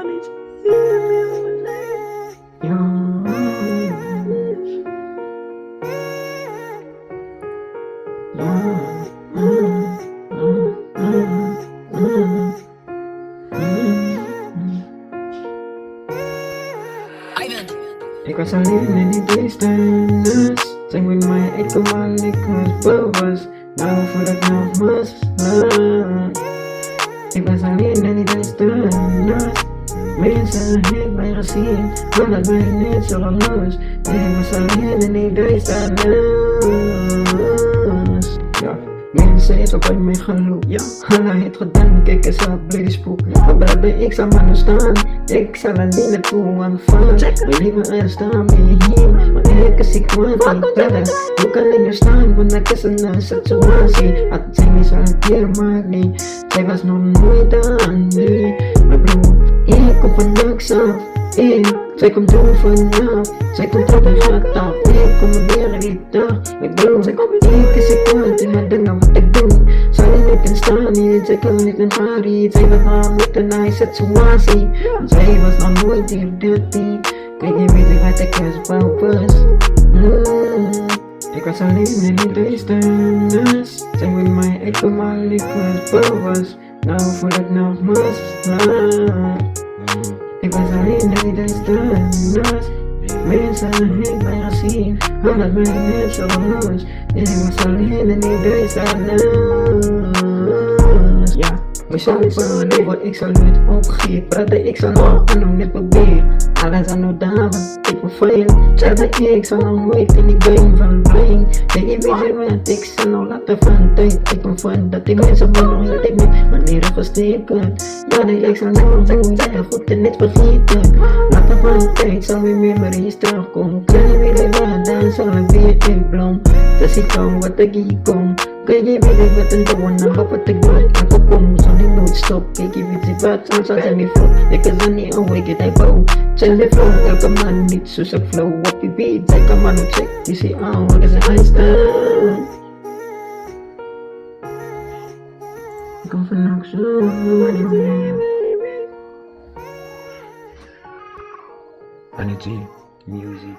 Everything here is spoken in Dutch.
niet. Ik was alleen in die duisternis. Zijn met mij, ik kom aan, ik was bewust. Nou voel ik nog mis. Ik was alleen in die duisternis. Mensen hebben mij gezien, maar dat ben ik niet zo los. Ik was alleen in die duisternis. Ja. Mensen heeft op mij gelopen, ja. Hij heeft gedaan, kijk eens wat bleef spook. Maar waar ben ik zal maar nog staan? Ik zal alleen naartoe aanvallen. Mijn leven er staan ben je hier, maar ik is ik kwam niet verder. Hoe kan ik nu staan, want ik is een situatie. Had zij niet zo een keer, maar niet. Zij was nog nooit aan nu. Maar broer, ik kom van niks af. Zij komt door vanaf, zij komt op en gaat af. Ik kom weer niet dag. Ik bedoel, ik is ik kwam in mijn dingen wat ik doe. Zij niet in staan niet, zij kan niet in haar iets. Zij was nog met een nice situatie. Zij was nog nooit hier dirty. Kijk je weet wat ik was boven. Ik was alleen in die duisternis. Zij met mij, ik kom al, ik was boven. Nou voel ik nog mis. Ik was alleen in die duisternis. Mensen hebben mij gezien, maar dat ben ik niet zo los. Ik was alleen in die duisternis. Ja, we zullen verleden, wat ik zal niet opgeven. Praten, ik zal nog aan niet proberen. Alles aan de dagen, ik ben veel. Zeggen, ik zal nog nooit in die been van brein. Nee, je weet wat, ik zal nog laten van tijd. Ik ben van dat ik mensen ben nog niet ik niet manieren versteken. Ja, nee, ik zal nog doen, ja, goed en niet vergeten. Laten van tijd, zal weer memories terugkomen. Kleine willen wat, dan zal ik weer in bloem. Dus ik kan wat ik hier kom. Kijk je weet wat een doen, dan wat ik doe. Ik kom, zo niet nooit stop. Kijk je weet wat, soms als ik niet flow. Ik kan dan niet awake, ik bouw. Chill de flow, elke man niet zoals ik flow. Op je beat, zij kan man ook check. Die zie aan, wat is een Einstein. Ik kom vannacht zo. Energy, music.